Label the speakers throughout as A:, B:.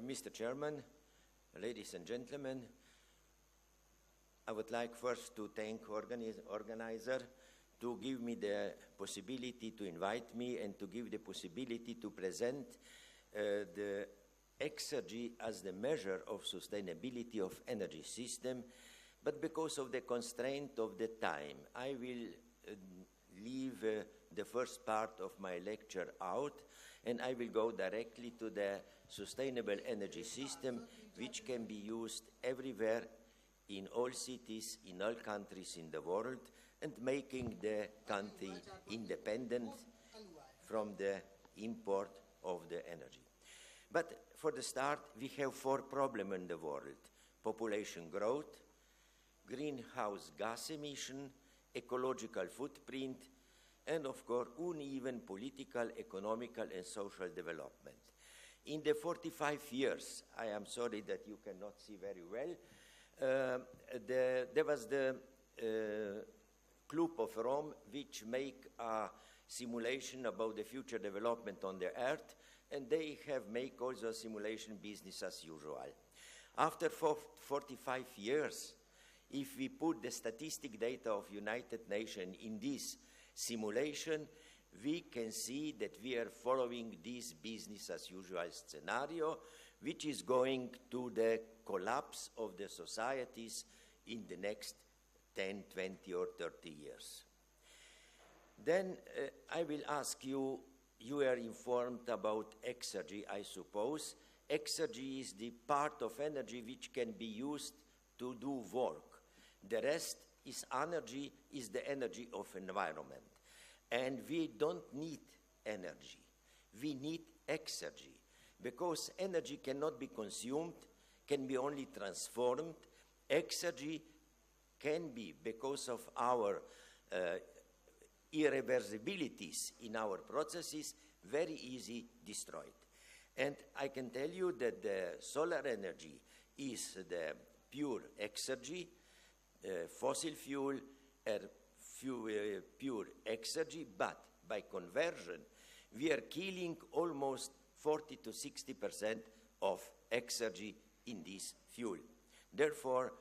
A: Mr. Chairman, ladies and gentlemen, I would like first to thank organizer to give me the possibility to invite me and to give the possibility to present the exergy as the measure of sustainability of energy system. But because of the constraint of the time, I will leave the first part of my lecture out, and I will go directly to the sustainable energy system, which can be used everywhere in all cities, in all countries in the world, and making the country independent from the import of the energy. But for the start, we have 4 problems in the world: population growth, greenhouse gas emission, ecological footprint, and of course, uneven political, economical, and social development. In the 45 years, I am sorry that you cannot see very well, there was the Club of Rome, which make a simulation about the future development on the Earth, and they have make also a simulation business as usual. After 45 years, if we put the statistic data of United Nations in this simulation, we can see that we are following this business as usual scenario, which is going to the collapse of the societies in the next 10, 20, or 30 years. Then I will ask you, you are informed about exergy, I suppose. Exergy is the part of energy which can be used to do work. The rest is energy, is the energy of environment. And we don't need energy. We need exergy, because energy cannot be consumed, can be only transformed. Exergy can be, because of our irreversibilities in our processes, very easy destroyed. And I can tell you that the solar energy is the pure exergy, fossil fuel are pure exergy, but by conversion, we are killing almost 40 to 60% of exergy in this fuel. Therefore,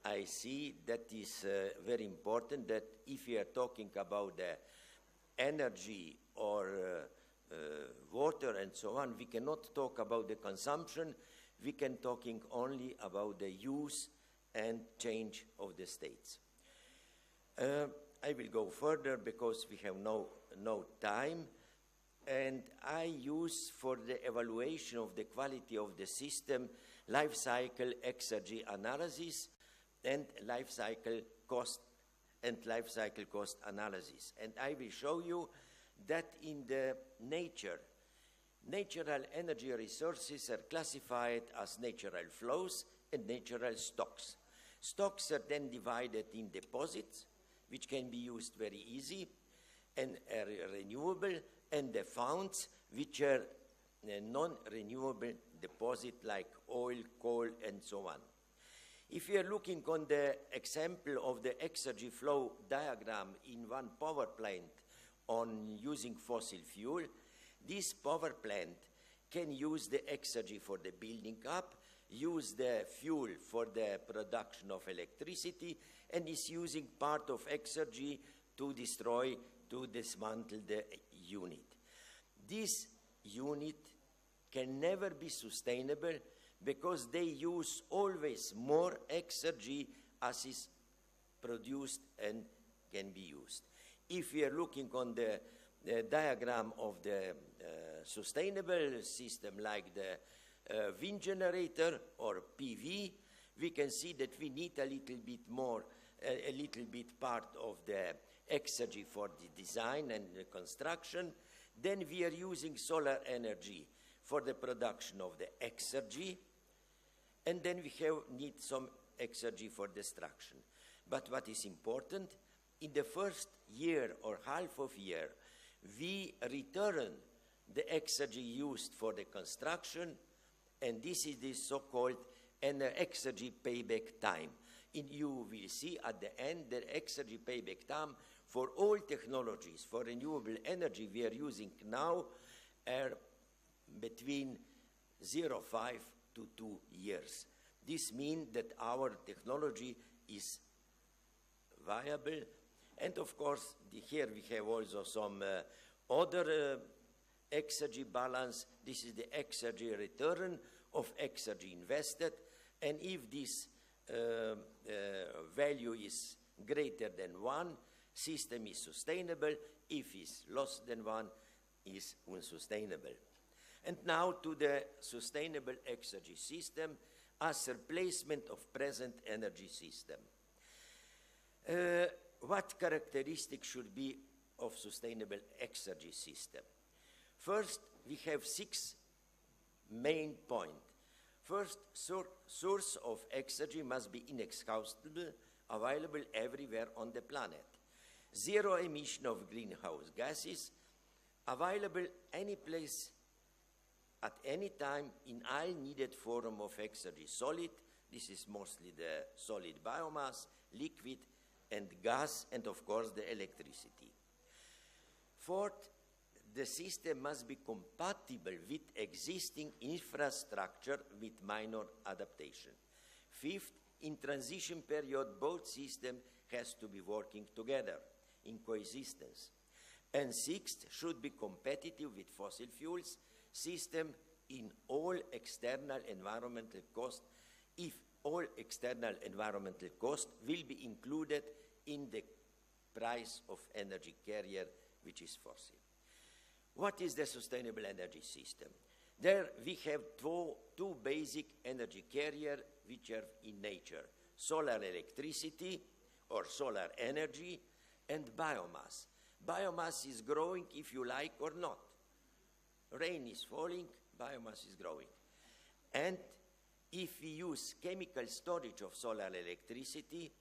A: I see that is very important that if we are talking about the energy or water and so on, we cannot talk about the consumption, we can talking only about the use and change of the states. I will go further because we have no time, and I use for the evaluation of the quality of the system life cycle exergy analysis and life cycle cost analysis. And I will show you that in the nature, natural energy resources are classified as natural flows and natural stocks. Stocks are then divided in deposits, which can be used very easy, and are renewable, and the founds, which are non-renewable deposit like oil, coal, and so on. If you are looking on the example of the exergy flow diagram in one power plant on using fossil fuel, this power plant can use the exergy for the building up, use the fuel for the production of electricity, and is using part of exergy to destroy, to dismantle the unit. This unit can never be sustainable because they use always more exergy as is produced and can be used. If we are looking on the diagram of the sustainable system like the wind generator or PV, we can see that we need a little bit more, a little bit part of the exergy for the design and the construction. Then we are using solar energy for the production of the exergy, and then we need some exergy for destruction. But what is important, in the first year or half of year, we return the exergy used for the construction, and this is the so-called exergy payback time. And you will see at the end the exergy payback time for all technologies for renewable energy we are using now are between 0.5 to 2 years. This means that our technology is viable. And of course, here we have also some other exergy balance. This is the exergy return of exergy invested. And if this value is greater than 1, system is sustainable. If it's less than 1, is unsustainable. And now to the sustainable exergy system as replacement of present energy system. What characteristics should be of sustainable exergy system? First, we have 6 main points. First, source of exergy must be inexhaustible, available everywhere on the planet. Zero emission of greenhouse gases, available any place, at any time, in all needed form of exergy solid. This is mostly the solid biomass, liquid, and gas, and of course the electricity. Fourth, the system must be compatible with existing infrastructure with minor adaptation. Fifth, in transition period, both systems has to be working together in coexistence. And sixth, should be competitive with fossil fuels system in all external environmental costs, if all external environmental costs will be included in the price of energy carrier, which is fossil. What is the sustainable energy system? There we have two basic energy carriers which are in nature: solar electricity or solar energy and biomass. Biomass is growing if you like or not. Rain is falling, biomass is growing. And if we use chemical storage of solar electricity,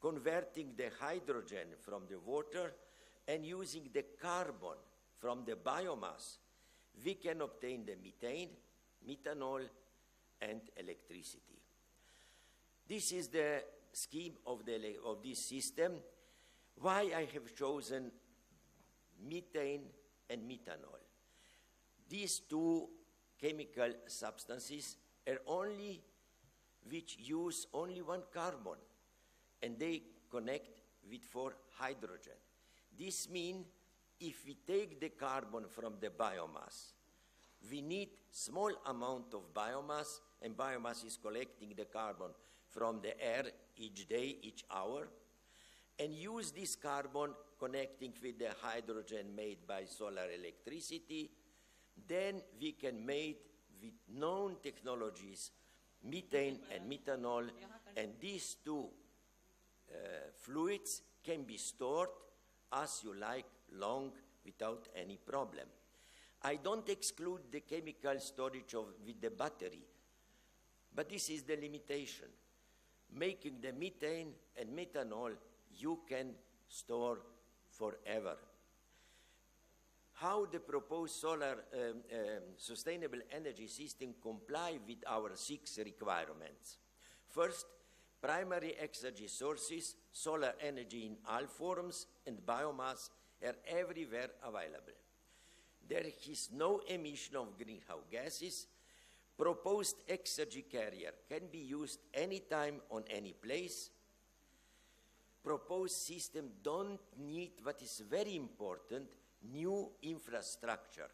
A: converting the hydrogen from the water and using the carbon from the biomass, we can obtain the methane, methanol, and electricity. This is the scheme of this system. Why I have chosen methane and methanol. These two chemical substances are which use only one carbon, and they connect with 4 hydrogen. This means if we take the carbon from the biomass, we need small amount of biomass, and biomass is collecting the carbon from the air each day, each hour, and use this carbon connecting with the hydrogen made by solar electricity. Then we can make with known technologies methane and methanol, and these two fluids can be stored as you like long without any problem. I don't exclude the chemical storage with the battery, but this is the limitation. Making the methane and methanol you can store forever. How the proposed solar sustainable energy system comply with our 6 requirements? First, primary exergy sources, solar energy in all forms, and biomass are everywhere available. There is no emission of greenhouse gases. Proposed exergy carrier can be used anytime on any place. Proposed system don't need, what is very important, new infrastructure.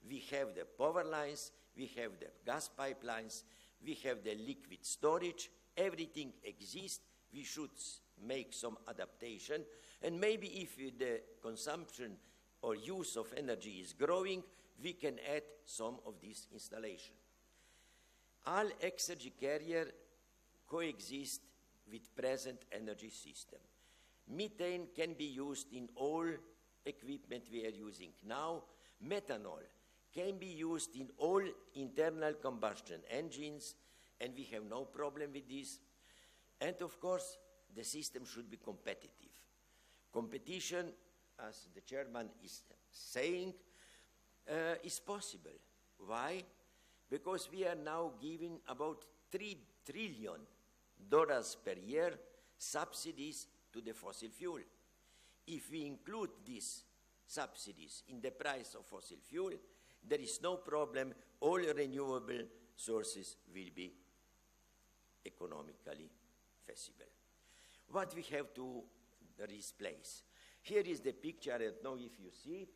A: We have the power lines, we have the gas pipelines, we have the liquid storage, everything exists. We should make some adaptation, and maybe if the consumption or use of energy is growing, we can add some of this installation. All exergy carriers coexist with present energy system. Methane can be used in all equipment we are using now. Methanol can be used in all internal combustion engines, and we have no problem with this. And of course, the system should be competitive. Competition, as the chairman is saying, is possible. Why? Because we are now giving about $3 trillion per year subsidies to the fossil fuel. If we include these subsidies in the price of fossil fuel, there is no problem. All renewable sources will be economically feasible. What we have to replace. Here is the picture, I don't know if you see.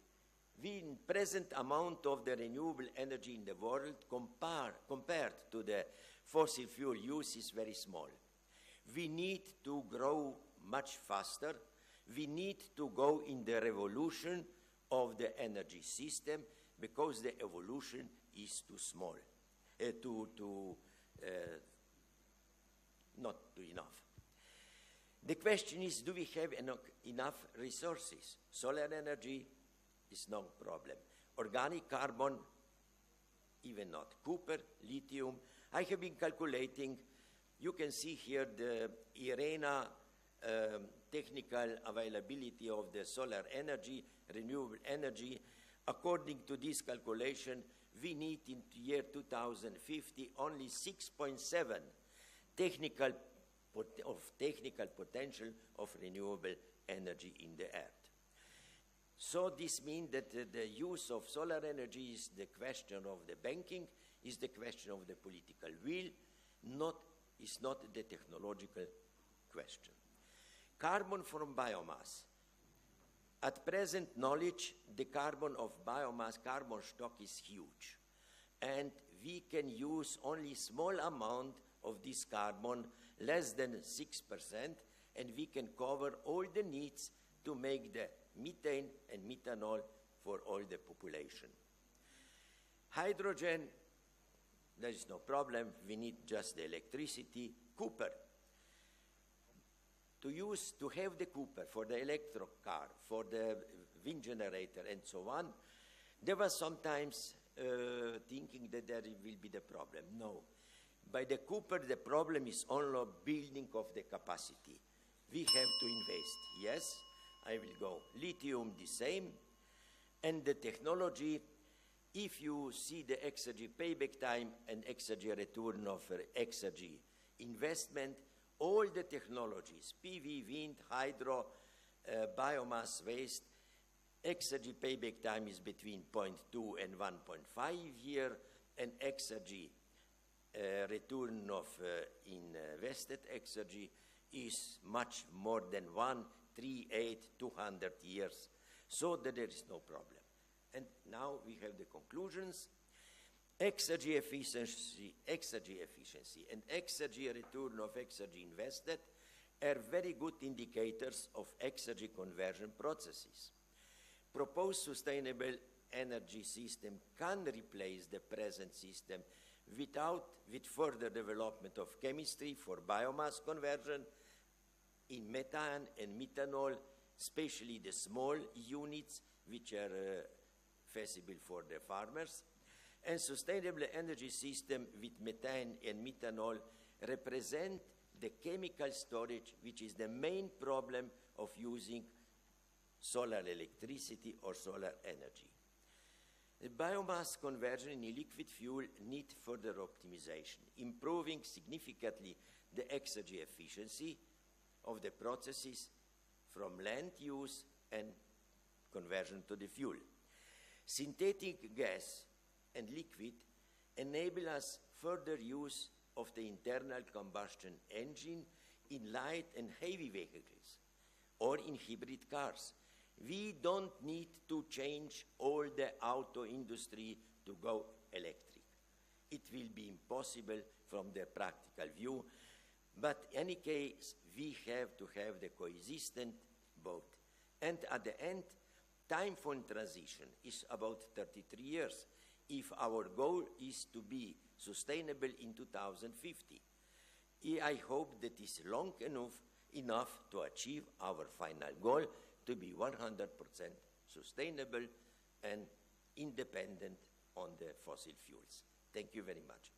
A: The present amount of the renewable energy in the world compared to the fossil fuel use is very small. We need to grow much faster. We need to go in the revolution of the energy system because the evolution is too small, not too enough. The question is, do we have enough resources? Solar energy is no problem. Organic carbon, even not. Copper, lithium. I have been calculating. You can see here the IRENA technical availability of the solar energy, renewable energy. According to this calculation, we need in the year 2050 only 6.7 technical potential of renewable energy in the earth. So this means that the use of solar energy is the question of the banking, is the question of the political will, is not the technological question. Carbon from biomass. At present knowledge, the carbon of biomass, carbon stock is huge. And we can use only small amount of this carbon, less than 6%, and we can cover all the needs to make the methane and methanol for all the population. Hydrogen, there is no problem. We need just the electricity. Copper. To have the copper for the electric car, for the wind generator, and so on, there was sometimes thinking that there will be the problem. No. By the copper, the problem is only building of the capacity. We have to invest. Yes, I will go. Lithium, the same. And the technology, if you see the exergy payback time and exergy return of exergy investment, all the technologies, PV, wind, hydro, biomass waste, exergy payback time is between 0.2 and 1.5 year, and exergy return of invested exergy is much more than 200 years, so that there is no problem. And now we have the conclusions. Exergy efficiency and exergy return of exergy invested are very good indicators of exergy conversion processes. Proposed sustainable energy system can replace the present system with further development of chemistry for biomass conversion in methane and methanol, especially the small units which are feasible for the farmers. And sustainable energy system with methane and methanol represent the chemical storage, which is the main problem of using solar electricity or solar energy. The biomass conversion in liquid fuel needs further optimization, improving significantly the exergy efficiency of the processes from land use and conversion to the fuel. Synthetic gas and liquid enable us further use of the internal combustion engine in light and heavy vehicles or in hybrid cars. We don't need to change all the auto industry to go electric. It will be impossible from the practical view, but in any case, we have to have the coexistent both. And at the end, time for transition is about 33 years if our goal is to be sustainable in 2050. I hope that is long enough to achieve our final goal to be 100% sustainable and independent on the fossil fuels. Thank you very much.